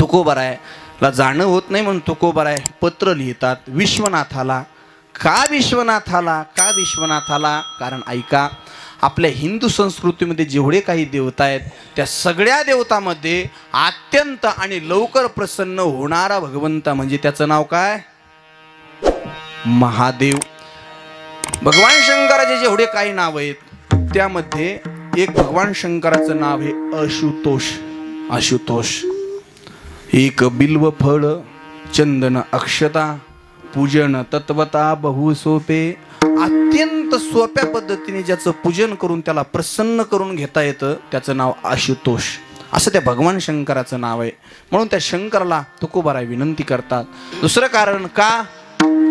तुकोबारायला जाणं होत नाही म्हणून तुकोबाराय पत्र लिहितात विश्वनाथाला. का विश्वनाथाला? का विश्वनाथाला? कारण ऐका, आपल्या हिंदू संस्कृतीमध्ये जेवढे काही देवता आहेत त्या सगळ्या देवतामध्ये अत्यंत आणि लवकर प्रसन्न होणारा भगवंत म्हणजे त्याचं नाव काय? महादेव. भगवान शंकराचे जेवढे काही नाव आहेत त्यामध्ये एक भगवान शंकराचं नाव आहे आशुतोष. आशुतोष. एक बिल्व फळ चंदन अक्षता पूजन तत्वता बहु सोपे. अत्यंत सोप्या पद्धतीने ज्याचं पूजन करून त्याला प्रसन्न करून घेता येतं त्याचं नाव आशुतोष. असं त्या भगवान शंकराचं नाव आहे. म्हणून त्या शंकराला तुकोबाराय विनंती करतात. दुसरं कारण का?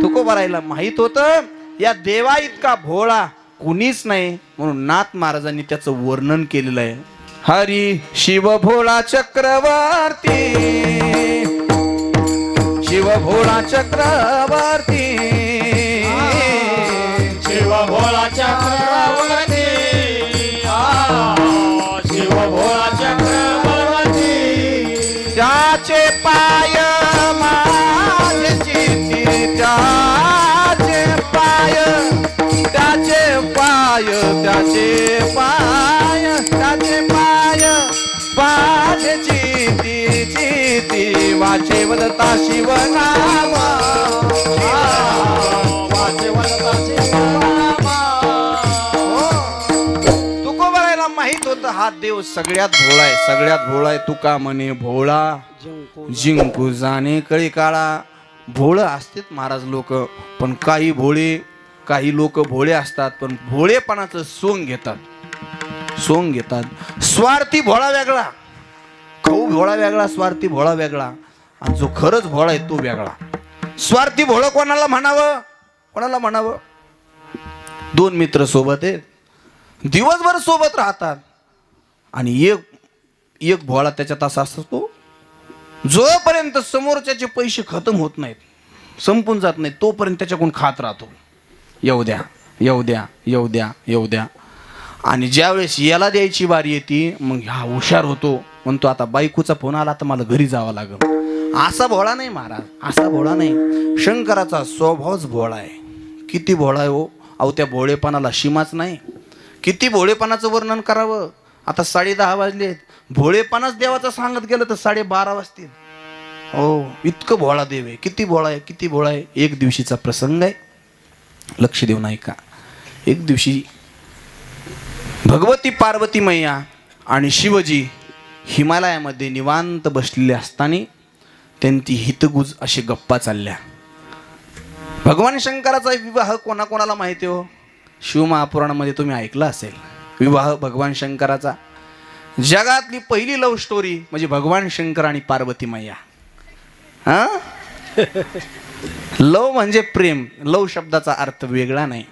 तुकोबारायला माहित होतं या देवा इतका भोळा कुणीच नाही म्हणून नाथ महाराजांनी त्याचं वर्णन केलेलं आहे. हरी शिव भोळा चक्रवर्ती, शिव भोळा चक्रवर्ती, शिव भोळा चक्रवर्ती, शिव भोळा चक्रवर्ती. त्याचे पाय माझे चित्ती, त्याचे पाय, त्याचे पाय, त्याचे पाय, त्याचे पाय माझे चित्ती चित्ती वाचे वदता शिव नाम, वाचे वदता शिव नाम. तुकोबारायला माहित होतं हा देव सगळ्यात भोळा आहे, सगळ्यात भोळा आहे. तुका म्हणे भोळा जिंकू जाणे कळी काळा. भोळ असतात महाराज लोक, पण काही भोळे, काही लोक भोळे असतात पण भोळेपणाचं सोंग घेतात, सोंग घेतात. स्वार्थी भोळा वेगळा, खाऊ भोळा वेगळा, स्वार्थी भोळा वेगळा, आणि जो खरंच भोळा आहे तो वेगळा. स्वार्थी भोळा कोणाला म्हणावं? कोणाला म्हणावं? दोन मित्र सोबत आहेत, दिवसभर सोबत राहतात, आणि एक भोळा त्याच्यात असा असतो जोपर्यंत समोरच्याचे पैसे खतम होत नाहीत, संपून जात नाहीत, तोपर्यंत त्याच्याकडून खात राहतो. येऊ द्या, येऊ द्या, येऊ द्या, येऊ द्या. आणि ज्यावेळेस याला द्यायची बारी येते मग हा हुशार होतो, म्हणतो आता बायकोचा फोन आला तर मला घरी जावं लागेल. असा भोळा नाही महाराज, असा भोळा नाही. शंकराचा स्वभावच भोळा आहे. किती भोळा आहे हो. अहो त्या भोळेपणाला सीमाच नाही. किती भोळेपणाचं वर्णन करावं. आता 10:30 वाजलेत, भोळेपणाच देवाचं सांगत गेलं तर 12:30 वाजतील. हो, इतकं भोळा देव आहे. किती भोळा आहे, किती भोळा आहे. एक दिवशीचा प्रसंग आहे, लक्ष देऊ नाही का. एक दिवशी भगवती पार्वती मैया आणि शिवजी हिमालयामध्ये निवांत बसलेले असताना त्यांची हितगुज अशी गप्पा चालल्या. भगवान शंकराचा विवाह कोणाकोणाला माहिती हो? शिवमहापुराणामध्ये तुम्ही ऐकलं असेल विवाह भगवान शंकराचा. जगातली पहिली लव्ह स्टोरी म्हणजे भगवान शंकर आणि पार्वती मैया. हा, लव म्हणजे प्रेम. लव शब्दाचा अर्थ वेगळा नाही,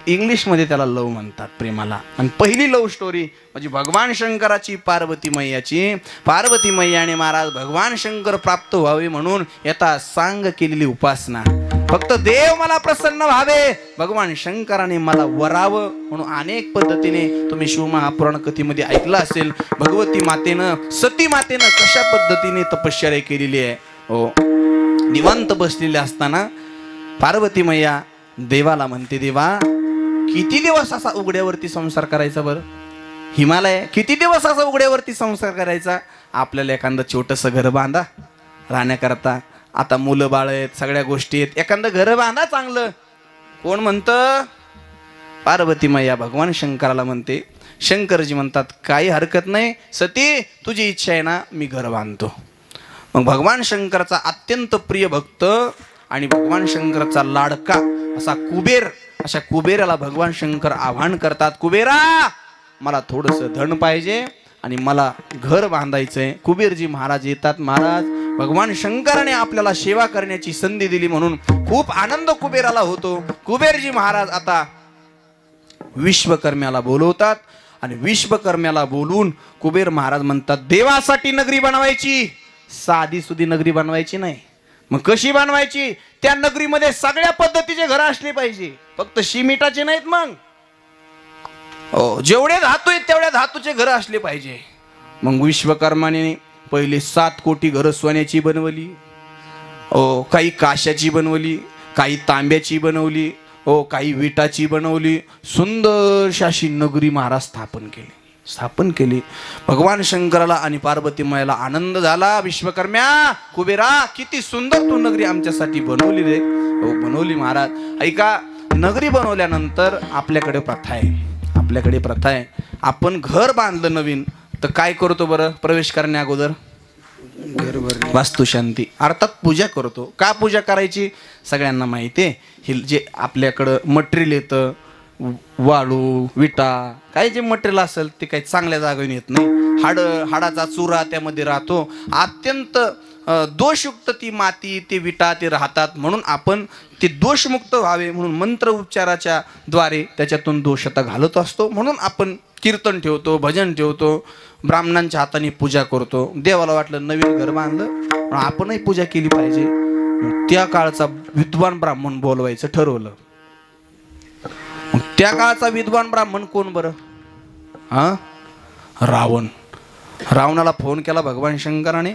इंग्लिशमध्ये त्याला लव म्हणतात प्रेमाला. आणि पहिली लव स्टोरी म्हणजे भगवान शंकराची पार्वती मैयाची. पार्वती मैयाने महाराज भगवान शंकर प्राप्त व्हावे म्हणून यथा सांग केलेली उपासना. फक्त देव मला प्रसन्न व्हावे, भगवान शंकराने मला वरावं म्हणून अनेक पद्धतीने तुम्ही शिवमहापुराण कथेमध्ये ऐकलं असेल. भगवती मातेनं, सती मातेनं कशा पद्धतीने तपश्चर्या केलेली आहे. हो, निवांत बसलेले असताना पार्वती मैया देवाला म्हणते, देवा किती दिवस असा उघड्यावरती संसार करायचा बरं? हिमालय किती दिवस असा उघड्यावरती संसार करायचा? आपल्याला एखादं छोटंसं घर बांधा राहण्याकरता. आता मुलं बाळ आहेत, सगळ्या गोष्टी आहेत, एखादं घर बांधा चांगलं. कोण म्हणतं? पार्वती मैया भगवान शंकराला म्हणते. शंकरजी म्हणतात काही हरकत नाही सती, तुझी इच्छा आहे ना, मी घर बांधतो. मग भगवान शंकराचा अत्यंत प्रिय भक्त आणि भगवान शंकराचा लाडका असा कुबेर, अशा कुबेराला भगवान शंकर आवाहन करतात, कुबेरा मला थोडंसं धन पाहिजे आणि मला घर बांधायचंय. कुबेरजी महाराज येतात. महाराज भगवान शंकराने आपल्याला सेवा करण्याची संधी दिली म्हणून खूप आनंद कुबेराला होतो. कुबेरजी महाराज आता विश्वकर्म्याला बोलवतात आणि विश्वकर्म्याला बोलून कुबेर महाराज म्हणतात, देवासाठी नगरी बनवायची, साधी सुधी नगरी बनवायची नाही. मग कशी बनवायची? त्या नगरीमध्ये सगळ्या पद्धतीचे घर असले पाहिजे, फक्त शिमिटाचे नाहीत. मग हो, जेवढे धातू आहेत तेवढ्या धातूचे घर असले पाहिजे. मग विश्वकर्माने पहिले 7 कोटी घरं सोन्याची बनवली, काही काशाची बनवली, काही तांब्याची बनवली, काही विटाची बनवली. सुंदरशी अशी नगरी महाराज स्थापन केली. भगवान शंकराला आणि पार्वती मायला आनंद झाला. विश्वकर्म्या, कुबेरा, किती सुंदर तू नगरी आमच्यासाठी बनवली रे. बनवली महाराज. ऐका, नगरी बनवल्यानंतर आपल्याकडे प्रथा आहे. आपण घर बांधलं नवीन तर काय करतो बरं? प्रवेश करण्या अगोदर वास्तुशांती अर्थात पूजा करतो. का पूजा करायची? सगळ्यांना माहिती आहे. हे जे आपल्याकडं मटेरियल येतं, वाळू, विटा, काय जे मटेरियल असेल ते काही चांगल्या जागेवर येत नाही. हाडाचा चुरा त्यामध्ये राहतो. अत्यंत दोषयुक्त ती माती, ते विटा ते राहतात. म्हणून आपण ते दोषमुक्त व्हावे म्हणून मंत्र उपचाराच्या द्वारे त्याच्यातून दोषता घालत असतो. म्हणून आपण कीर्तन ठेवतो, भजन ठेवतो, ब्राह्मणांच्या हाताने पूजा करतो. देवाला वाटलं नवीन घर बांधलं, आपणही पूजा केली पाहिजे. त्या काळचा विद्वान ब्राह्मण बोलवायचं ठरवलं. त्या काळचा विद्वान ब्राह्मण कोण बरं? रावण. रावणाला फोन केला भगवान शंकराने.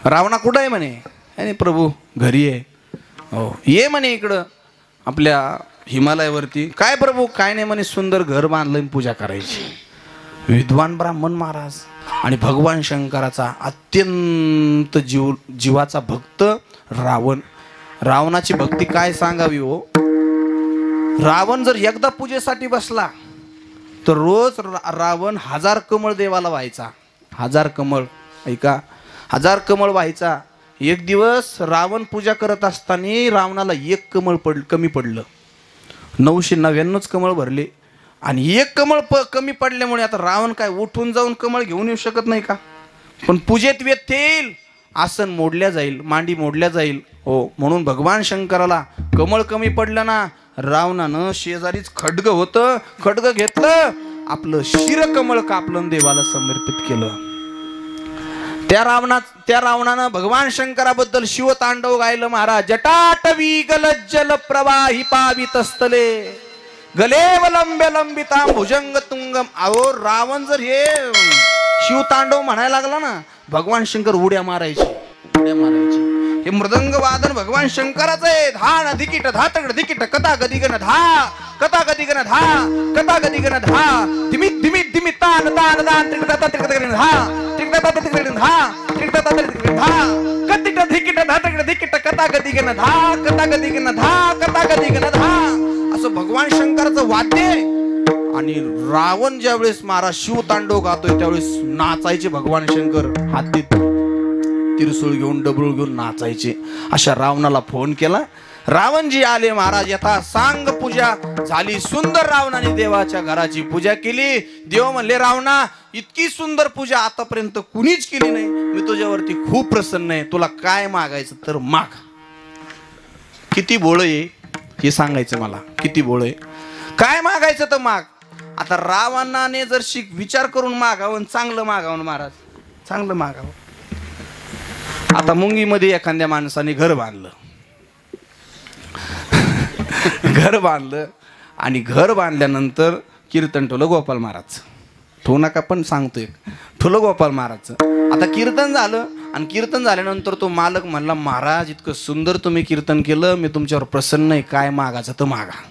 रावणा कुठं आहे म्हणे? अरे प्रभू घरी आहे. ये म्हणे इकडं आपल्या हिमालयावरती. काय प्रभू? काय नाही म्हणे, सुंदर घर बांधलं, पूजा करायची. विद्वान ब्राह्मण महाराज आणि भगवान शंकराचा अत्यंत जीवाचा भक्त रावण. रावणाची भक्ती काय सांगावी हो. रावण जर एकदा पूजेसाठी बसला तर रोज रावण 1000 कमळ देवाला व्हायचा. 1000 कमळ. ऐका, 1000 कमळ व्हायचा. एक दिवस रावण पूजा करत असताना रावणाला 1 कमळ कमी पडलं. 999 कमळ भरले आणि 1 कमळ कमी पडल्यामुळे आता रावण काय उठून जाऊन कमळ घेऊन येऊ शकत नाही का? पण पूजेत व्यत्येल, आसन मोडल्या जाईल, मांडी मोडल्या जाईल. म्हणून भगवान शंकराला कमळ कमी पडलं ना, रावणानं शेजारीच खड्ग होतं, खड्ग घेतलं, आपलं शिरकमळ कापलं, देवाला समर्पित केलं. त्या रावणानं भगवान शंकराबद्दल शिवतांडव गायलं महाराज. जटाटवी गलज्जल प्रवाही पावितस्थले गलेवलंब्य लंबितां भुजंग तुंगम. अहो, रावण जर हे शिवतांडव म्हणायला लागला ना, भगवान शंकर उड्या मारायचे. हे मृदंग वादन भगवान शंकराचं आहे. धान धिकीट धातगड धिकीट कथा गदिगन धा, कथा गदिगन धा, कथा गदिगन धा, धिमित धिमित धिमित तान तान तान त्रिकता त्रिकता धा, त्रिकता त्रिकता धा, त्रिकता त्रिकता धा, कतिट धिकीट धातगड धिकीट कथा गदिगन धा, कथा गदिगन धा, कथा गदिगन धा. असं भगवान शंकराचं वाद्य. आणि रावण ज्यावेळेस महाराज शिवतांडव गातोय त्यावेळेस नाचायचे भगवान शंकर. हातीत तिरसूळ घेऊन डबरूळ घेऊन नाचायचे. अशा रावणाला फोन केला. रावणजी आले महाराज. यथा सांग पूजा झाली. सुंदर रावणाने देवाच्या घराची पूजा केली. देव म्हणले, रावणा, इतकी सुंदर पूजा आतापर्यंत कुणीच केली नाही. मी तुझ्यावरती खूप प्रसन्न आहे. तुला काय मागायचं तर माग. किती भोळ आहे हे सांगायचं मला. किती भोळ आहे, काय मागायचं तर माग. आता रावणाने जर विचार करून मागावं, चांगलं मागावं महाराज, चांगलं मागावं. आता मुंगीमध्ये एखाद्या माणसाने घर बांधलं घर बांधलं आणि घर बांधल्यानंतर कीर्तन ठेवलं गोपाल महाराजचं. ठेवू नका पण सांगतोय, ठेवलं गोपाल महाराजचं. आता कीर्तन झालं आणि कीर्तन झाल्यानंतर तो मालक म्हणला, महाराज इतकं सुंदर तुम्ही कीर्तन केलं, मी तुमच्यावर प्रसन्न आहे, काय मागायचं तर मागा.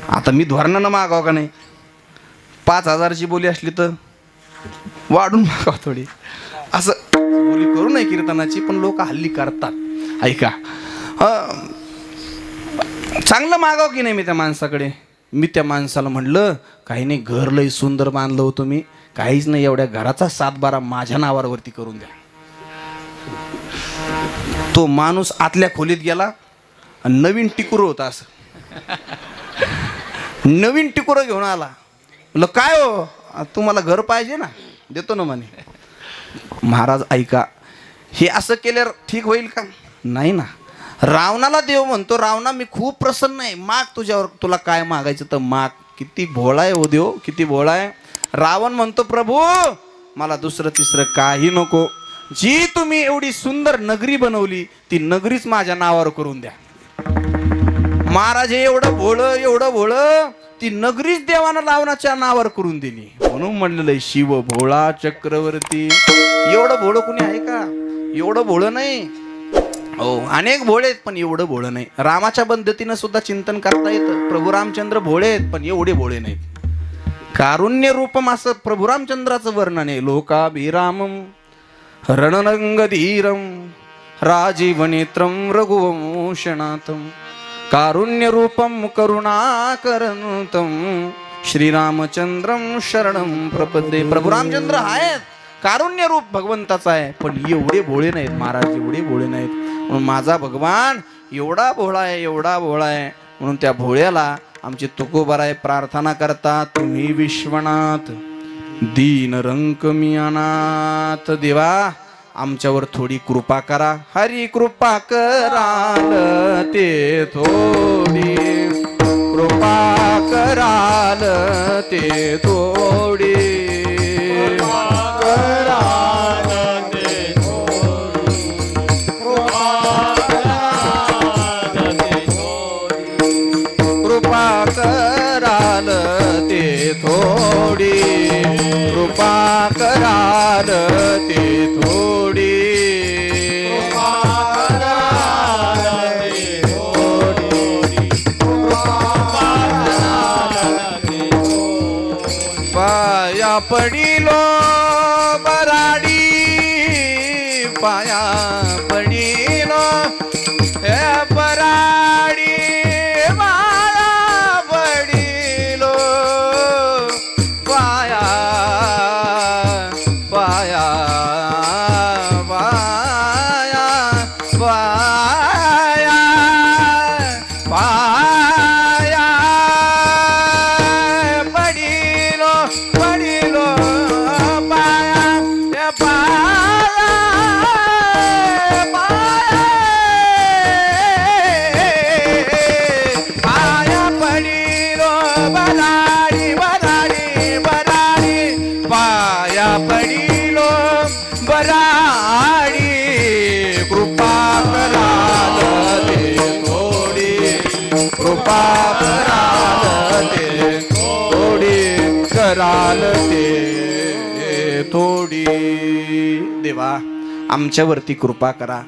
आता मी धोरणानं मागावं का नाही? 5000ची बोली असली तर वाढून मागावं थोडी. असं बोली करू नये कीर्तनाची, पण लोक हल्ली करतात. ऐका, चांगलं मागाव की नाही. मी त्या माणसाकडे, मी त्या माणसाला म्हणलं, काही नाही, घर लई सुंदर बांधलं होतं मी, काहीच नाही, एवढ्या घराचा 7-12 माझ्या नावावरती करून द्या. तो माणूस आतल्या खोलीत गेला आणि नवीन टिकुर होता. असं नवीन टिकुर घेऊन आला. म्हणलं, काय हो, तुम्हाला घर पाहिजे ना, देतो ना म्हणे. महाराज ऐका, हे असं केल्यावर ठीक होईल का? नाही ना. रावणाला देव म्हणतो, रावणा मी खूप प्रसन्न आहे, माग तुझ्यावर, तुला काय मागायचं तर माग. किती भोळा आहे हो देव, किती भोळा आहे. रावण म्हणतो, प्रभू मला दुसरं तिसरं काही नको, जी तुम्ही एवढी सुंदर नगरी बनवली ती नगरीच माझ्या नावावर करून द्या. महाराज हे एवढं भोळं ती नगरीच देवानं लावण्याच्या नावावर करून दिली. म्हणून म्हणलेलं शिव भोळा चक्रवर्ती. एवढं भोळं कुणी आहे का? एवढं भोळं नाही. हो, अनेक भोळे आहेत पण एवढं भोळं नाही. रामाच्या पद्धतीनं सुद्धा चिंतन करता येतं. प्रभू रामचंद्र भोळे आहेत पण एवढे भोळे नाहीत. कारुण्य रूपम असं प्रभू रामचंद्राचं वर्णन आहे. लोकाभिरामम रणरंगधीरम राजीवनेत्रम रघुवंशनाथम कारुण्य रूपम करुणाकरंतम श्रीरामचंद्रम शरणम प्रपदे. प्रभू रामचंद्र आहेत, कारुण्य रूप भगवंताचा आहे, पण एवढे भोळे नाहीत महाराज, एवढे भोळे नाहीत. म्हणून माझा भगवान एवढा भोळा आहे. म्हणून त्या भोळ्याला आमची तुकोबाराय प्रार्थना करता. तुम्ही विश्वनाथ दीन रंक मी अनाथ. देवा आमच्यावर थोडी कृपा करा. हरी कृपा कराल ते थोडी, कृपा कराल ते थोडी, कराल ते थोडी, कृपा कराल ते थोडी, कृपा कराल ते थोडी, पाया पडिलो बराडी, पाया पडिलो हे बराडी, पाया पडिलो, पाया पाया पाया पाया पाया पडिलो पडिलो पाया पाया पाया पडिलो बराडी बराडी बराडी पाया पडिलो बराडी. कृपा कराल ते थोडी, कृपा कराल ते थोडी, कराल ते थोडी. देवा आमच्यावरती कृपा करा,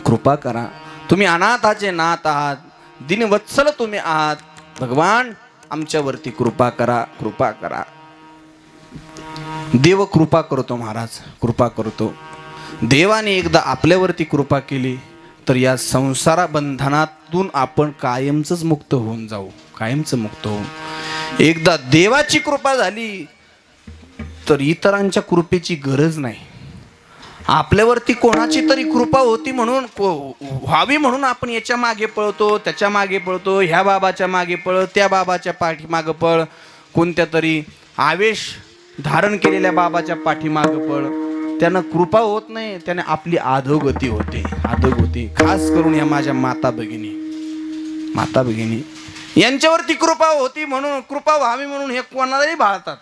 कृपा करा. तुम्ही अनाथाचे नाथ आहात, दिनवत्सल तुम्ही आहात. भगवान आमच्यावरती कृपा करा, कृपा करा. देव कृपा करतो महाराज, कृपा करतो. देवाने एकदा आपल्यावरती कृपा केली तर या संसारा बंधनातून आपण कायमच मुक्त होऊन जाऊ, कायमच मुक्त होऊ. एकदा देवाची कृपा झाली तर इतरांच्या कृपेची गरज नाही. आपल्यावरती कोणाची तरी कृपा होती म्हणून व्हावी म्हणून आपण याच्या मागे पळतो, त्याच्या मागे पळतो, ह्या बाबाच्या मागे पळ, त्या बाबाच्या पाठीमागं पळ, कोणत्या तरी आवेश धारण केलेल्या बाबाच्या पाठीमागं पळ. त्यानं कृपा होत नाही, त्याने आपली अधोगती होते, अधोगती. खास करून या माझ्या माता भगिनी यांच्यावरती कृपा होती म्हणून, कृपा व्हावी म्हणून हे कोणालाही बाळतात,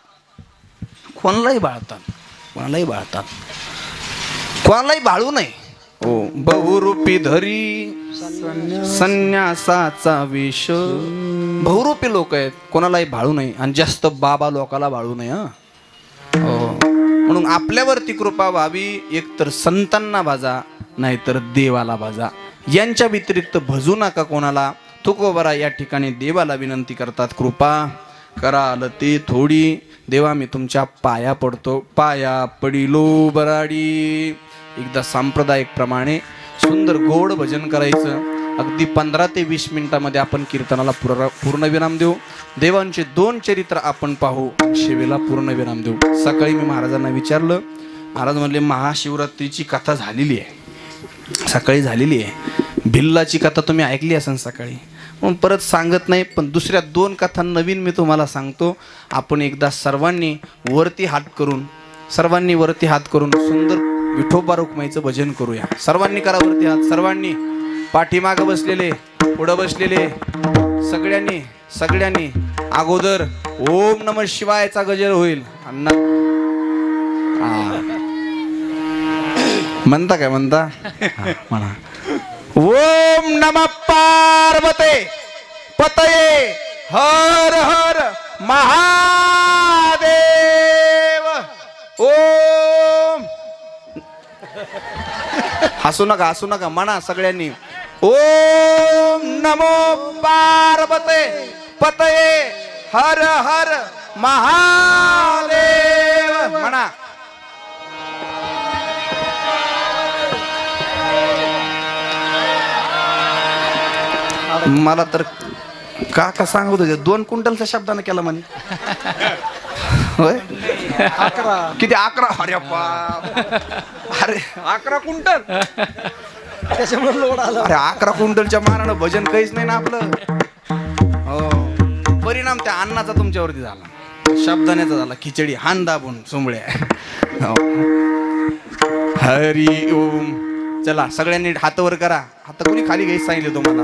कोणालाही बाळू नये. हो, बहुरूपी धरी संन्यासाचा वेश. बहुरूपी लोक आहेत, कोणालाही बाळू नये आणि जास्त बाबा लोकाला बाळू नये. म्हणून आपल्यावरती कृपा व्हावी, एकतर संतांना भाजा नाहीतर देवाला भाजा. यांच्या व्यतिरिक्त भजू नका कोणाला. तुकोबरा या ठिकाणी देवाला विनंती करतात, कृपा कराल ते थोडी. देवा मी तुमच्या पाया पडतो, पाया पडिलो बराडी. एकदा सांप्रदायिक प्रमाणे सुंदर गोड भजन करायचं. अगदी 15 ते 20 मिनिटामध्ये आपण कीर्तनाला पूर्ण विराम देऊ. देवांचे 2 चरित्र आपण पाहू, शिवेला पूर्ण विराम देऊ. सकाळी मी महाराजांना विचारलं, महाराज म्हणले महाशिवरात्रीची कथा झालेली आहे, सकाळी झालेली आहे. भिल्लाची कथा तुम्ही ऐकली असेल सकाळी, म्हणून परत सांगत नाही. पण दुसऱ्या 2 कथा नवीन मी तुम्हाला सांगतो. आपण एकदा सर्वांनी वरती हात करून सुंदर विठोबा रुक्माईचं भजन करूया. सर्वांनी करा वरती हात, सर्वांनी. पाठीमागं बसलेले, पुढं बसलेले, सगळ्यांनी अगोदर ओम नमः शिवायचा गजर होईल. अण्णा म्हणता काय म्हणता? म्हणा ओम नमः पार्वते पतये हर हर महादेव. ओम. हसू नका म्हणा सगळ्यांनी. ओम नमो पार्वते पतये हर हर महादेव म्हणा. मला तर का सांगू तुझे 2 क्विंटलच्या शब्दाने केला म्हणे. होय 11 किती 11. अरे बाप. अरे 11 क्विंटल. त्याच्यामुळे लोड आला. अरे 11 क्विंटलच्या मारानं भजन काहीच नाही ना आपलं. हो परिणाम त्या अन्नाचा तुमच्यावरती झाला, शब्दानेचा झाला. खिचडी हान दाबून सोंबळ्या. हो. हरी ओम. चला सगळ्यांनी हात वर करा. हात कोणी खाली घ्यायचं सांगितलं तुम्हाला.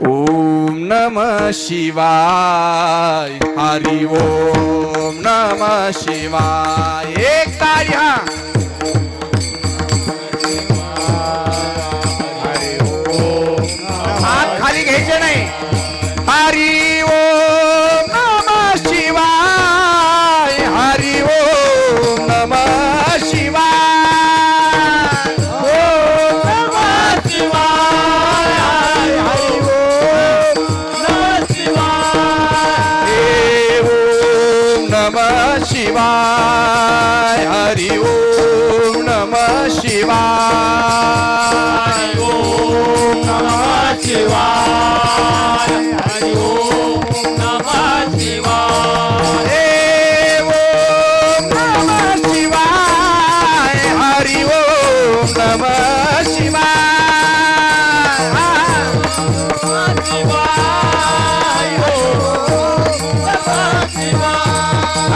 ओम नमः शिवाय. हरि ओम नमः शिवाय. एक ताळी. हा हात खाली घ्यायचे नाही. हरि ओम नमः शिवाय. हरि ओम नमः शिवाय. ओम नमः शिवाय. हरि ओम नमः शिवाय. ओम नमः शिवाय. हरि ओम नमः शिवाय. ओम नमः शिवाय. हरि ओम नमः शिवाय. ओम नमः शिवाय. हरि ओम नमः शिवाय.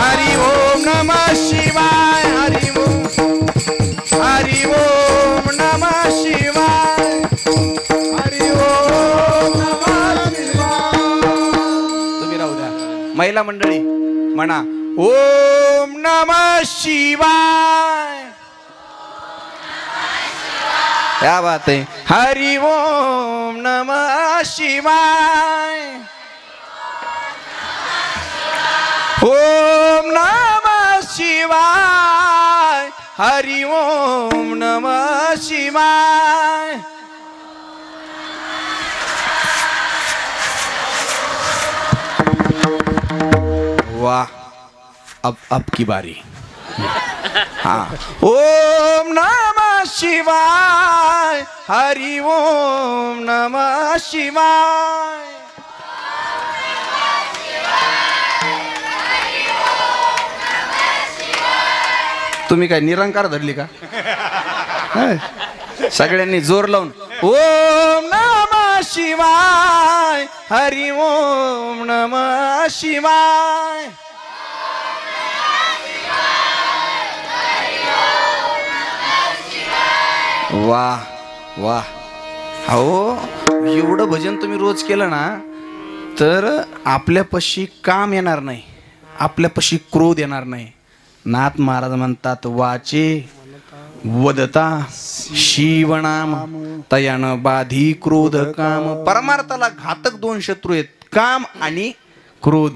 हरि ओम नमः शिवाय. हरि ओम. हरि ओम नमः शिवाय. हरि ओम नमः शिवाय. तुम्ही राहू द्या. महिला मंडळी म्हणा ओम नमः शिवाय. क्या बात है. हरि ओम नमः शिवाय. ओम नमः शिवाय. हरि ओम नमः शिवाय. वाह. अब की बारी. हाँ. ओम नमः शिवाय. हरि ओम नमः शिवाय. तुम्ही काय निरंकार धरली का? सगळ्यांनी जोर लावून ओम नमः शिवाय. हरि ओम नमः शिवाय. वाह वाह. हो एवढं भजन तुम्ही रोज केलं ना तर आपल्यापाशी काम येणार नाही, आपल्यापाशी क्रोध येणार नाही. नाथ महाराज म्हणतात वाचे वदता शिवनाम तयान बाधी क्रोध काम. परमार्थाला घातक 2 शत्रू आहेत, काम आणि क्रोध.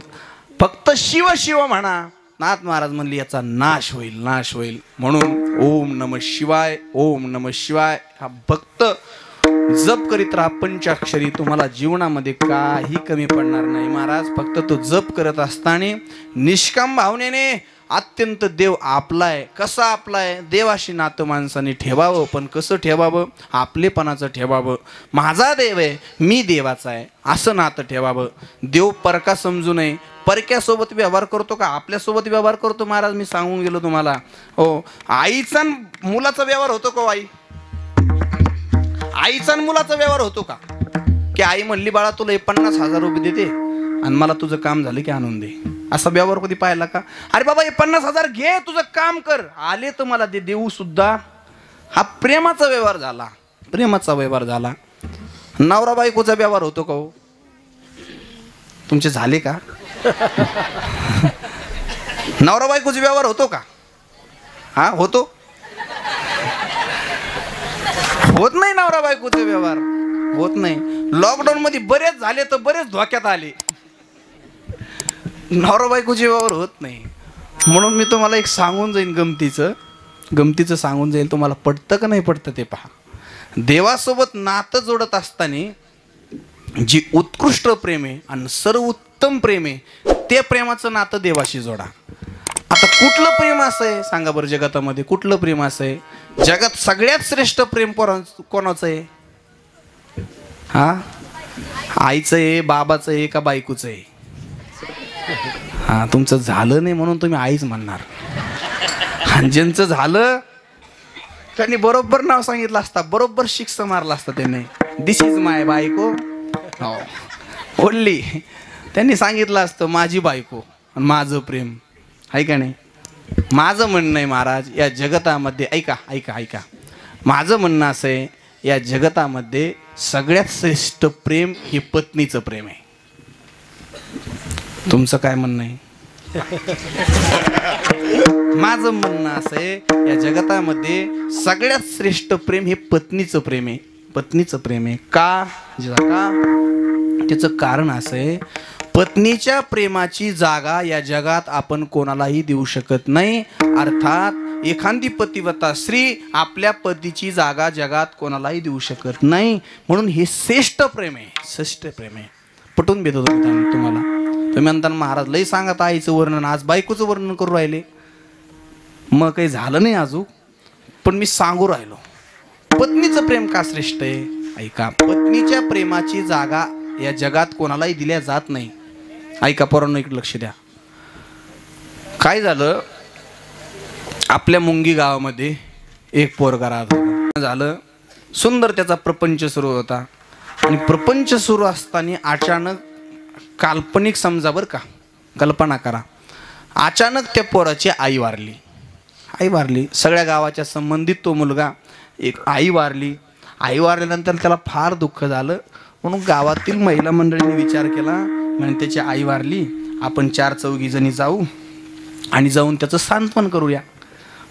फक्त शिव शिव म्हणा. नाथ महाराज म्हणले याचा नाश होईल, नाश होईल. म्हणून ओम नमः शिवाय. ओम नमः शिवाय हा भक्त जप करीत राहा पंचाक्षरी. तुम्हाला जीवनामध्ये काही कमी पडणार नाही. महाराज फक्त तो जप करत असताना निष्काम भावनेने अत्यंत देव आपलाय. कसा आपलाय? देवाशी नातं माणसाने ठेवावं. पण कसं ठेवावं? आपलेपणाचं ठेवावं. माझा देव आहे, मी देवाचा आहे असं नातं ठेवावं. देव परका समजू नये. परक्यासोबत व्यवहार करतो का आपल्यासोबत व्यवहार करतो? महाराज मी सांगून गेलो तुम्हाला. हो आईचा मुलाचा व्यवहार होतो का? आईचा मुलाचा व्यवहार होतो का? की आई म्हणली बाळा तुला 50,000 रुपये देते आणि मला तुझं काम झालं की आणून दे. असा व्यवहार कधी पाहिला का? अरे बाबा 50,000 घे, तुझं काम कर, आले तर मला ते देऊ सुद्धा. हा प्रेमाचा व्यवहार झाला, प्रेमाचा व्यवहार झाला. नवरा बायकोचा व्यवहार होतो का हो? तुमचे झाले का? नवरा बायकोचा व्यवहार होतो का? हा होतो? होत नाही नवरा बायकोचा व्यवहार, होत नाही. लॉकडाऊन मध्ये बरेच झाले तर बरेच धोक्यात आले. नवरा बायको जीवावर होत नाही. म्हणून मी तुम्हाला एक सांगून जाईन गमतीचं सांगून जाईल. तुम्हाला पटतं का नाही पटतं ते पहा. देवासोबत नातं जोडत असताना जी उत्कृष्ट प्रेम आहे आणि सर्वोत्तम प्रेम आहे ते प्रेमाचं नातं देवाशी जोडा. आता कुठलं प्रेम असं आहे सांगा बरं जगातामध्ये? कुठलं प्रेम असं आहे जगात सगळ्यात श्रेष्ठ प्रेम कोणाचं आहे? हा, आईचं आहे, बाबाचं आहे का बायकोचं आहे? हा, तुमचं झालं नाही म्हणून तुम्ही आईच म्हणणार. आणि ज्यांचं झालं त्यांनी बरोबर नाव सांगितलं असता, बरोबर शिक्ष मारला असता त्यांनी. दिस इज माय बायको. हो, ओनली त्यांनी सांगितलं असतं माझी बायको आणि माझं प्रेम आहे का नाही. माझं म्हणणं आहे महाराज या जगतामध्ये ऐका माझं म्हणणं असं आहे या जगतामध्ये सगळ्यात श्रेष्ठ प्रेम हे पत्नीचं प्रेम आहे. तुमचं काय म्हणणं आहे? माझं म्हणणं असं आहे या जगतामध्ये सगळ्यात श्रेष्ठ प्रेम हे पत्नीचं प्रेम आहे. पत्नीचं प्रेम आहे का? त्याचं कारण असं आहे पत्नीच्या प्रेमाची जागा या जगात आपण कोणालाही देऊ शकत नाही. अर्थात एखादी पतिव्रता स्त्री आपल्या पतीची जागा जगात कोणालाही देऊ शकत नाही. म्हणून हे श्रेष्ठ प्रेम आहे, श्रेष्ठ प्रेम आहे. पटवून देतो तुम्हाला. तुम्ही म्हणता महाराज लई सांगत आईचं वर्णन, आज बायकोचं वर्णन करू राहिले. मग काही झालं नाही अजून, पण मी सांगू राहिलो पत्नीचं प्रेम का श्रेष्ठ आहे. ऐका, पत्नीच्या प्रेमाची जागा या जगात कोणालाही दिल्या जात नाही. ऐका पोरांनो, इकडे लक्ष द्या. काय झालं आपल्या मुंगी गावामध्ये एक पोरगा राहत होता. झालं सुंदर त्याचा प्रपंच सुरू होता आणि प्रपंच सुरू असताना अचानक काल्पनिक समजा बरं का, कल्पना करा, अचानक त्या पोराची आई वारली. सगळ्या गावाच्या संबंधित तो मुलगा. एक आई वारल्यानंतर त्याला फार दुःख झालं. म्हणून गावातील महिला मंडळीने विचार केला, म्हणजे त्याची आई वारली, आपण 4-4 जणी जाऊ आणि जाऊन त्याचं सांत्वन करूया.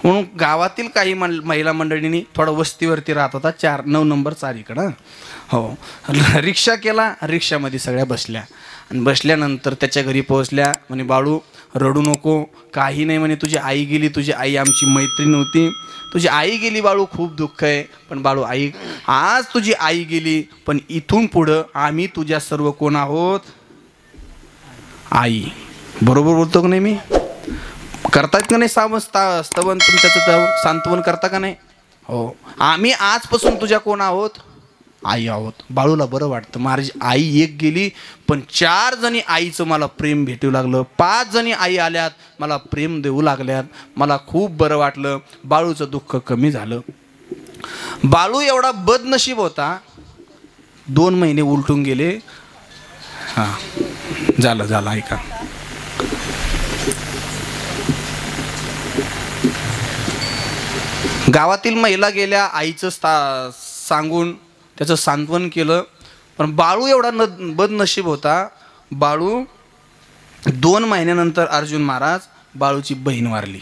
म्हणून गावातील काही महिला मंडळींनी थोडं वस्तीवरती राहत होता 9 नंबर 4 इकडं. हो, रिक्षा केला, रिक्षामध्ये सगळ्या बसल्या आणि बसल्यानंतर त्याच्या घरी पोहोचल्या. म्हणे बाळू रडू नको, काही नाही म्हणे, तुझी आई गेली, तुझी आई आमची मैत्रीण होती, तुझी आई गेली बाळू, खूप दुःख आहे. पण बाळू ऐक, आज तुझी आई गेली पण इथून पुढं आम्ही तुझ्या सर्व कोण आहोत? आई. बरोबर बोलतो का नाही मी? करतायत का नाही स्तवन? तुमच्याचं सांत्वन करता का नाही? हो, आम्ही आजपासून तुझ्या कोण आहोत? आई आहोत. बाळूला बरं वाटतं, माझी आई एक गेली पण 4 जणी आईचं मला प्रेम भेटू लागलं, 5 जणी आई आल्यात मला प्रेम देऊ लागल्यात, मला खूप बरं वाटलं. बाळूचं दुःख कमी झालं. बाळू एवढा बदनशीब होता, 2 महिने उलटून गेले. हां, झालं ऐका. गावातील महिला गेल्या, आईचं सांगून त्याचं सांत्वन केलं. पण बाळू एवढा बदनशीब होता. बाळू 2 महिन्यानंतर अर्जुन महाराज बाळूची बहीण वारली.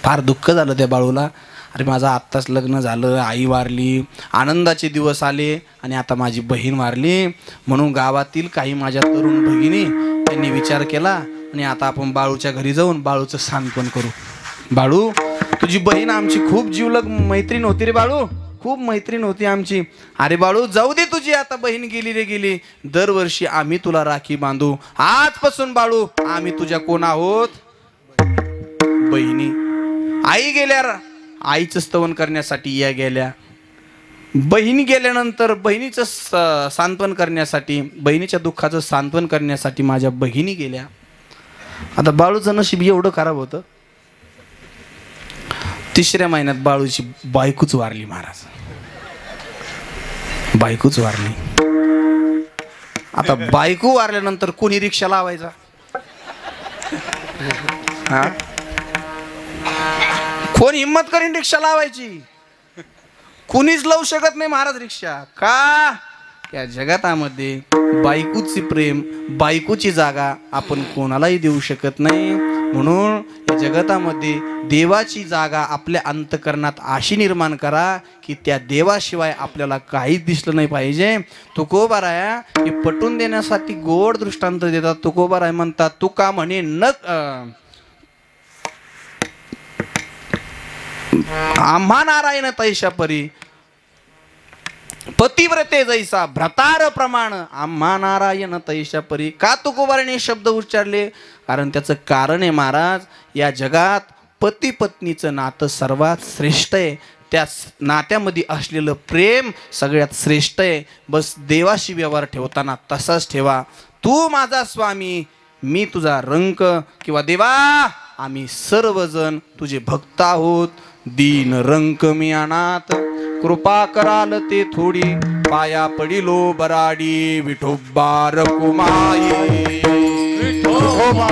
फार दुःख झालं त्या बाळूला. अरे माझं आत्ताच लग्न झालं, आई वारली, आनंदाचे दिवस आले आणि आता माझी बहीण वारली. म्हणून गावातील काही माझ्या तरुण भगिनी त्यांनी विचार केला आणि आता आपण बाळूच्या घरी जाऊन बाळूचं सांत्वन करू. बाळू, तुझी बहीण आमची खूप जीवलग मैत्रीण होती रे बाळू, खूप मैत्रीण होती आमची. अरे बाळू जाऊ दे, तुझी आता बहीण गेली रे गेली, दरवर्षी आम्ही तुला राखी बांधू. आजपासून बाळू आम्ही तुझ्या कोण आहोत? बहिणी. आई गेल्या, आईचं स्तवन करण्यासाठी या गेल्या. बहीण गेल्यानंतर बहिणीचं सांत्वन करण्यासाठी, बहिणीच्या दुःखाचं सांत्वन करण्यासाठी माझ्या बहिणी गेल्या. आता बाळूचं नशीब एवढं खराब होतं, 3ऱ्या महिन्यात बाळूची बायकोच वारली महाराज. बायकोच वारली. आता बायको वारल्यानंतर कोणी रिक्षा लावायचा? हा, कोण हिम्मत करीन रिक्षा लावायची? कुणीच लावू शकत नाही महाराज रिक्षा. का? या जगातामध्ये बायकोची प्रेम, बायकोची जागा आपण कोणालाही देऊ शकत नाही. म्हणून या जगतामध्ये देवाची जागा आपल्या अंतकरणात अशी निर्माण करा की त्या देवाशिवाय आपल्याला काहीच दिसलं नाही पाहिजे. तुकोबाराया हे पटवून देण्यासाठी गोड दृष्टांत देतात. तुकोबाराय म्हणतात तुका म्हणे न आम्हा नारायण तैशा परी पतिव्रते जैसा भ्रतार प्रमाण आम्हा नारायण तैशा परी. का तुकोबाराने शब्द उच्चारले? कारण त्याचं कारण आहे महाराज, या जगात पती पत्नीचं नातं सर्वात श्रेष्ठ आहे. त्या नात्यामध्ये असलेलं प्रेम सगळ्यात श्रेष्ठ आहे. बस देवाशी व्यवहार ठेवताना तसाच ठेवा. तू माझा स्वामी, मी तुझा रंक, किंवा देवा आम्ही सर्वजण तुझे भक्त आहोत. दीन रंक मी अनाथ, कृपा कराल ते थोडी, पाया पडिलो बराडी, विठोबा रकुमाई. विठोबा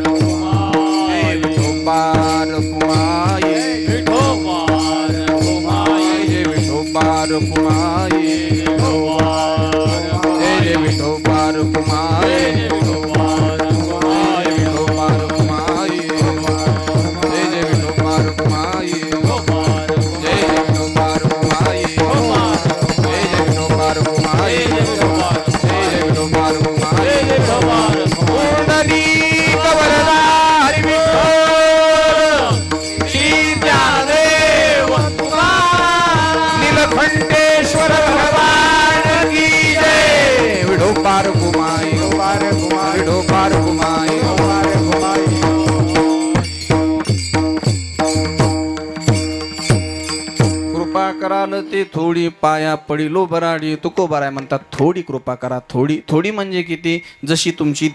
रकुमाई, विठोबा रकुमाई, विठोबा रकुमाई, विठोबा रकुमाई, जय विठोबा रकुमाई, विठोबा रकुमाई, विठोबा रकुमाई, जय विठोबा रकुमाई, जय विठोबा रकुमाई, जय विठोबा रकुमाई, जय विठोबा रकुमाई. पुंडलीक वरदा हरी विठ्ठल, श्री ज्ञानदेव तुकाराम, नीलकंठेश्वर भगवान की जय. विठोबा रकुमाई, विठोबा रकुमाई, विठोबा रकुमाई, विठोबा रकुमाई. कृपा कराल ते थोडी, पाया पडिलो बराडी. तुकोबाराय म्हणतात थोडी कृपा करा. थोडी थोडी म्हणजे किती? जशी तुमची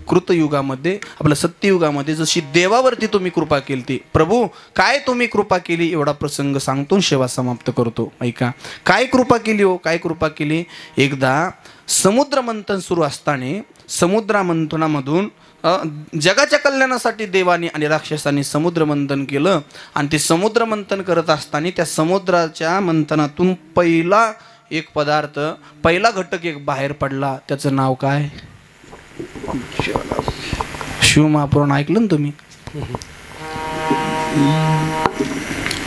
कृतयुगामध्ये, आपल्या सत्ययुगामध्ये जशी देवावरती तुम्ही कृपा केली ती. प्रभू काय तुम्ही कृपा केली एवढा प्रसंग सांगतो, सेवा समाप्त करतो. ऐका काय कृपा केली हो, काय कृपा केली. एकदा समुद्र मंथन सुरू असताना समुद्र मंथनामधून जगाच्या कल्याणासाठी देवाने आणि राक्षसांनी समुद्र मंथन केलं. आणि ते समुद्र मंथन करत असताना त्या समुद्राच्या मंथनातून पहिला एक पदार्थ, पहिला घटक एक बाहेर पडला. त्याचं नाव काय? शिवमहापुराण ऐकलं ना तुम्ही?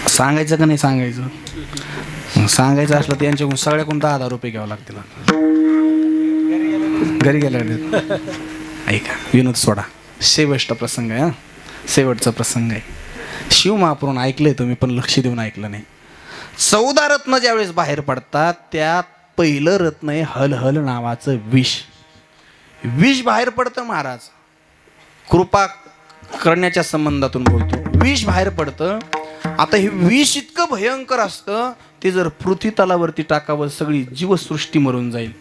सांगायचं का नाही सांगायचं? सांगायचं असलं तर यांच्याकडून सगळ्याकडून 10,000 रुपये घ्यावं लागतील. घरी गेल्या ऐका, विनोद सोडा. शेवटचा प्रसंग आहे, शेवटचा प्रसंग आहे. शिवमहापुराण ऐकलंय तुम्ही, पण लक्ष देऊन ऐकलं नाही. 14 रत्न ज्यावेळेस बाहेर पडतात त्यात पहिलं रत्न आहे हल हल नावाचं विष. विष बाहेर पडतं महाराज, कृपा करण्याच्या संबंधातून बोलतो. विष बाहेर पडतं. आता हे विष इतकं भयंकर असतं, ते जर पृथ्वी तलावरती टाकावं सगळी जीवसृष्टी मरून जाईल.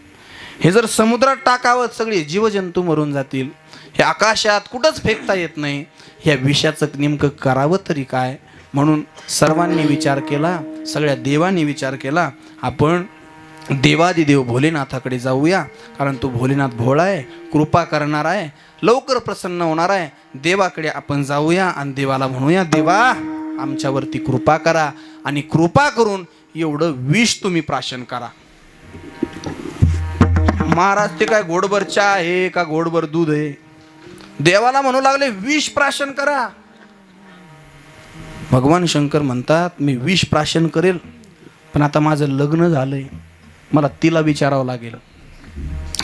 हे जर समुद्रात टाकावं सगळे जीवजंतू मरून जातील. हे आकाशात कुठंच फेकता येत नाही. ह्या विषाचं नेमकं करावं तरी काय? म्हणून सर्वांनी विचार केला, सगळ्या देवांनी विचार केला, आपण देवादिदेव भोलेनाथाकडे जाऊया. कारण तो भोलेनाथ भोळा आहे, कृपा करणार आहे, लवकर प्रसन्न होणार आहे. देवाकडे आपण जाऊया आणि देवाला म्हणूया, देवा आमच्यावरती कृपा करा आणि कृपा करून एवढं विष तुम्ही प्राशन करा. महाराज ते काय गोडभर चहा आहे का गोडभर दूध आहे? देवाला म्हणू लागले विष प्राशन करा. भगवान शंकर म्हणतात मी विष प्राशन करेल, पण आता माझं लग्न झालंय, मला तिला विचारावं लागेल,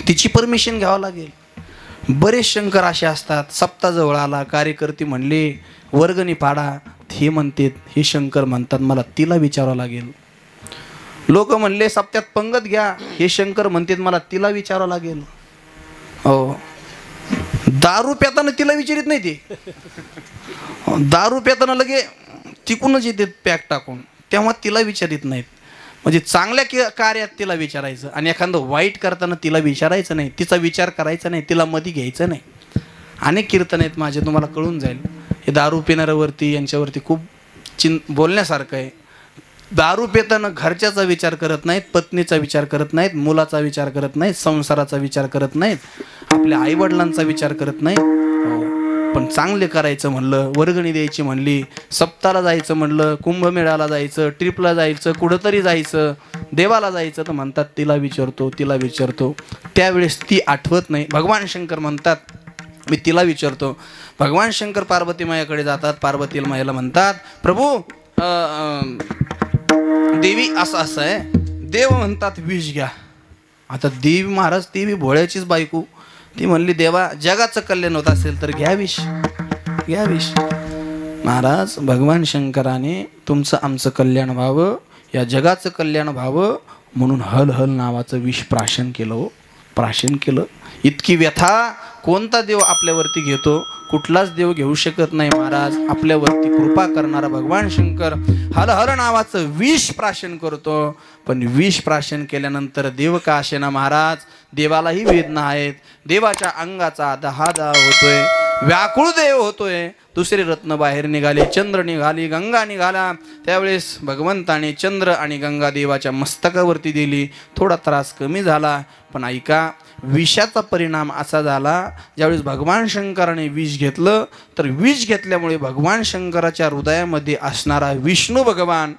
तिची परमिशन घ्यावं लागेल. बरेच शंकर असे असतात, सप्ताह जवळ आला, कार्यकर्ते म्हणले वर्गणी पाडा, हे म्हणते, हे शंकर म्हणतात मला तिला विचारावं लागेल. लोक म्हणले सप्त्यात पंगत घ्या, हे शंकर म्हणतात मला तिला विचारावं लागेल. हो, दारू प्याताना तिला विचारित नाही ते, दारू प्याताना लगे तिकूनच येते पॅक टाकून, तेव्हा तिला विचारित नाहीत. म्हणजे चांगल्या कार्यात तिला विचारायचं आणि एखादं वाईट करताना तिला विचारायचं नाही, तिचा विचार करायचा नाही, तिला मध्ये घ्यायचं नाही. अनेक कीर्तन आहेत माझे, तुम्हाला कळून जाईल. हे दारू पिणाऱ्यावरती यांच्यावरती खूप बोलण्यासारखं आहे. दारू पिताना घरच्याचा विचार करत नाहीत, पत्नीचा विचार करत नाहीत, मुलाचा विचार करत नाहीत, संसाराचा विचार करत नाहीत, आपल्या आईवडिलांचा विचार करत नाहीत. पण चांगले करायचं म्हणलं, वर्गणी द्यायची म्हणली, सप्ताहाला जायचं म्हणलं, कुंभमेळ्याला जायचं, ट्रिपला जायचं, कुठंतरी जायचं, देवाला जायचं, तर म्हणतात तिला विचारतो, तिला विचारतो. त्यावेळेस ती आठवत नाही. भगवान शंकर म्हणतात मी तिला विचारतो. भगवान शंकर पार्वती मायाकडे जातात. पार्वती मायाला म्हणतात, प्रभू देवी असं असं आहे. देव म्हणतात विष घ्या. आता देवी महाराज ती भोळ्याचीच बायको, ती म्हणली देवा जगाचं कल्याण होत असेल तर घ्या विष, घ्या विष. महाराज भगवान शंकराने तुमचं आमचं कल्याण व्हावं, या जगाचं कल्याण व्हावं म्हणून हल हल नावाचं विष प्राशन केलं. हो प्राशन केलं. इतकी व्यथा कोणता देव आपल्यावरती घेतो? कुठलाच देव घेऊ शकत नाही महाराज. आपल्यावरती कृपा करणारा भगवान शंकर हल हल नावाचं विष प्राशन करतो. पण विष प्राशन केल्यानंतर देव का असेना महाराज, देवालाही वेदना आहेत. देवाच्या अंगाचा दहा होतोय, व्याकुळ देव होतोय. दुसरे रत्न बाहेर निघाले, चंद्र निघाली, गंगा निघाला. त्यावेळेस भगवंताने चंद्र आणि गंगा देवाच्या मस्तकावरती दिली. थोडा त्रास कमी झाला. पण ऐका, विषाचा परिणाम असा झाला, ज्यावेळेस भगवान शंकराने विष घेतलं तर विष घेतल्यामुळे भगवान शंकराच्या हृदयामध्ये असणारा विष्णू भगवान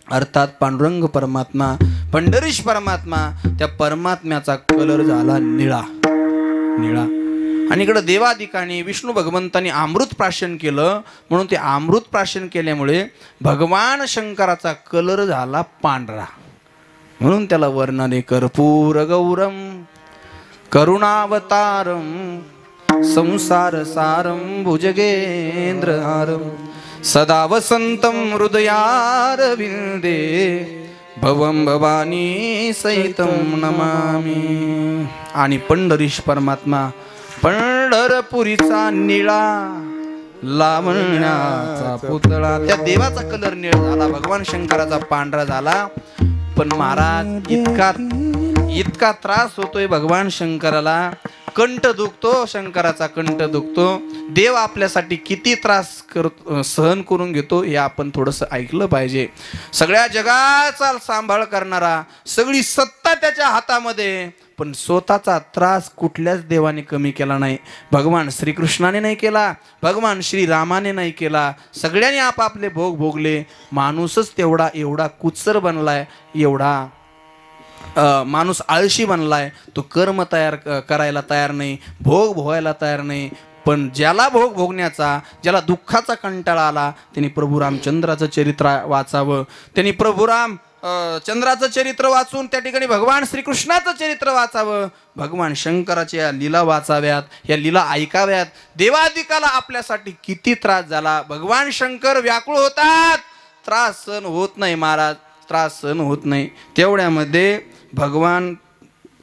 अर्थात पांडुरंग परमात्मा, पंढरीश परमात्मा, त्या परमात्म्याचा कलर झाला निळा निळा. आणि इकडं देवादिकाने विष्णू भगवंतांनी अमृत प्राशन केलं, म्हणून ते अमृत प्राशन केल्यामुळे भगवान शंकराचा कलर झाला पांढरा. म्हणून त्याला वर्णने कर्पूर गौरम करुणावतारम संसार सारम भुजगेंद्रहारम सदा वसंतम हृदयारविंदे भवम भवानी सहितम नमामि. आणि पंढरीश परमात्मा पंढरपुरीचा निळा लावण्याचा पुतळा, त्या देवाचा कलर निळा झाला, भगवान शंकराचा पांढरा झाला. पण महाराज इतका त्रास होतोय भगवान शंकराला, कंठ दुखतो, शंकराचा कंठ दुखतो. देव आपल्यासाठी किती त्रास सहन करून घेतो हे आपण थोडंसं ऐकलं पाहिजे. सगळ्या जगाचा सांभाळ करणारा, सगळी सत्ता त्याच्या हातामध्ये, पण स्वतःचा त्रास कुठल्याच देवाने कमी केला नाही. भगवान श्रीकृष्णाने नाही केला, भगवान श्रीरामाने नाही केला. सगळ्यांनी आपापले भोग भोगले. माणूसच तेवढा एवढा कुचर बनलाय, एवढा माणूस आळशी बनलाय. तो कर्म करायला तयार नाही, भोग भोगायला तयार नाही. पण ज्याला भोग भोगण्याचा, ज्याला दुःखाचा कंटाळा आला, त्यांनी प्रभू रामचंद्राचं चरित्र वाचावं. त्यांनी प्रभू राम चंद्राचं चरित्र वाचून त्या ठिकाणी भगवान श्रीकृष्णाचं चरित्र वाचावं. भगवान शंकराच्या या लीला वाचाव्यात, या लीला ऐकाव्यात. देवादिकाला आपल्यासाठी किती त्रास झाला. भगवान शंकर व्याकुळ होतात, त्रास सहन होत नाही महाराज, त्रास सहन होत नाही. तेवढ्यामध्ये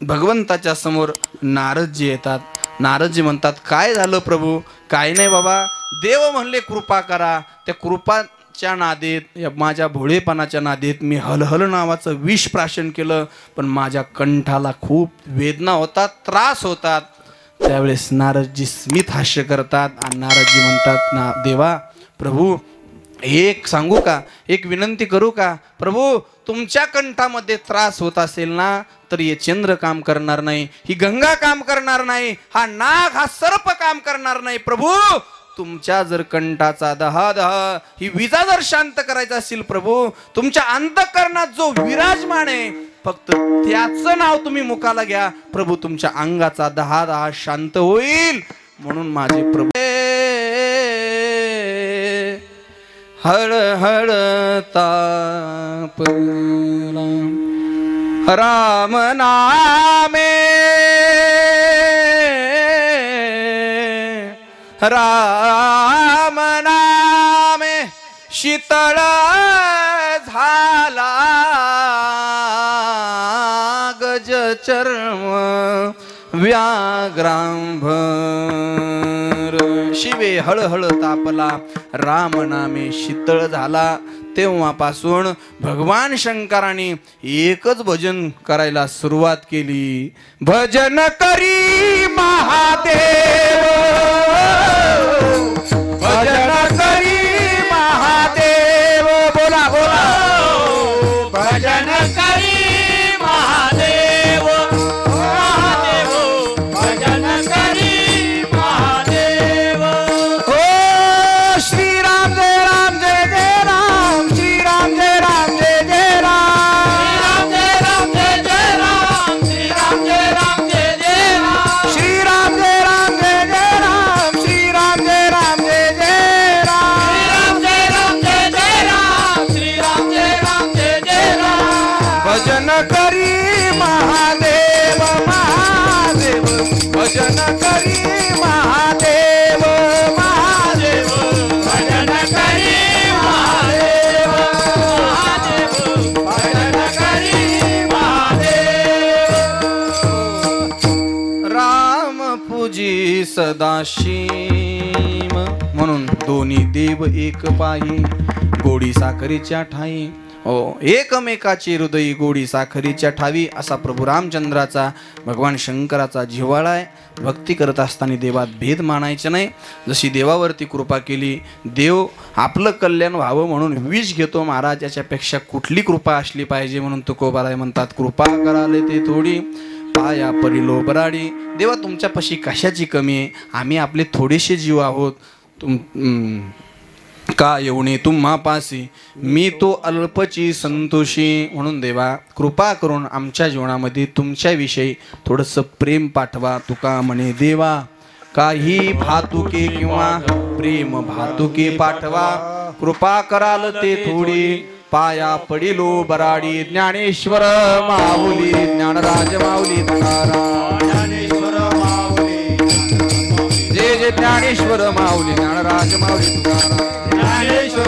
भगवंताच्या समोर नारदजी येतात. नारदजी म्हणतात, काय झालं प्रभू? काय नाही बाबा, देव म्हणले कृपा करा. त्या कृपाच्या नादेत, माझ्या भोळेपणाच्या नादेत मी हलहल नावाचं विष प्राशन केलं. पण माझ्या कंठाला खूप वेदना होतात, त्रास होतात. त्यावेळेस नारदजी स्मित हास्य करतात आणि नारदजी म्हणतात, ना देवा प्रभू एक सांगू का, एक विनंती करू का? प्रभू तुमच्या कंठामध्ये त्रास होत असेल ना, तर हे चंद्र काम करणार नाही, ही गंगा काम करणार नाही, हा नाग हा सर्प काम करणार नाही. प्रभू तुमच्या जर कंठाचा दहा ही विजा जर शांत करायचा असेल प्रभू, तुमच्या अंतःकरणात जो विराजमान आहे फक्त त्याचं नाव तुम्ही मुखाला घ्या. प्रभू तुमच्या अंगाचा दहा शांत होईल. म्हणून माझे प्रभू हळ हळ तापला राम नामे राम नामे शीतळ झाला गज चर्म व्याघ्रांभर. शिवे हळहळ तापला, राम नामे शीतळ झाला. तेव्हापासून भगवान शंकराने एकच भजन करायला सुरुवात केली. भजन करी महादेव, भजन करी महादेव. बोला बोला, भजन करी महादेव, महादेव भजन करी महादेव. ओ श्रीराम जय राम जय जय राम, श्रीराम जय राम जय जय राम, श्रीराम जय राम जय जय राम, श्रीराम जय राम जय जय राम, श्रीराम जय राम जय जय राम, वरदाशीम म्हणून दोन्ही देव एक पायी गोडी साखरीच्या ठाई. हो, एकमेकाची हृदयी गोडी साखरीच्या ठावी असा प्रभू रामचंद्राचा भगवान शंकराचा जिव्हाळा आहे. भक्ती करत असताना देवात भेद मानायचे नाही. जशी देवावरती कृपा केली, देव आपलं कल्याण व्हावं म्हणून विष घेतो महाराज, याच्यापेक्षा कुठली कृपा असली पाहिजे म्हणून तुकोबाराय म्हणतात, कृपा कराले ते थोडी पाया परिलो बराडी. देवा तुमच्यापाशी कशाची कमी आहे, आम्ही आपले थोडेसे जीव आहोत, का येऊने तुम्हा पासी मी तो अल्पची संतोषी. म्हणून देवा कृपा करून आमच्या जीवनामध्ये तुमच्याविषयी थोडंसं प्रेम पाठवा. तुका म्हणे देवा काही भातुके किंवा प्रेम भातुके पाठवा, कृपा कराल ते थोडी पाया पडिलो बराडी. ज्ञानेश्वर माऊली ज्ञानराज माऊली तुकाराम, ज्ञानेश्वर माऊली, जय जय ज्ञानेश्वर माऊली ज्ञानराज माऊली तुकाराम. ज्ञानेश्वर